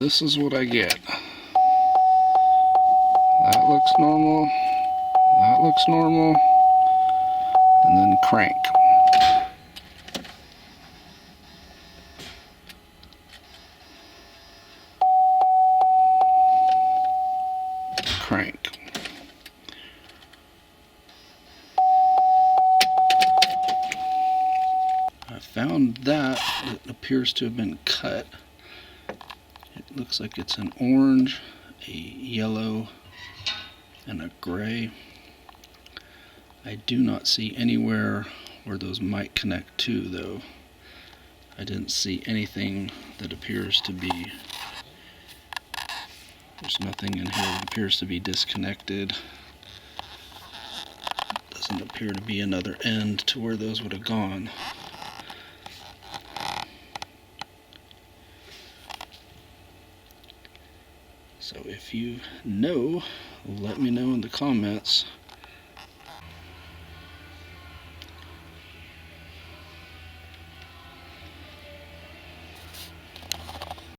This is what I get. That looks normal. That looks normal. And then crank. Crank. I found that it appears to have been cut. It looks like it's an orange, a yellow, and a gray. I do not see anywhere where those might connect to, though. I didn't see anything that appears to be, there's nothing in here that appears to be disconnected. Doesn't appear to be another end to where those would have gone. So if you know, let me know in the comments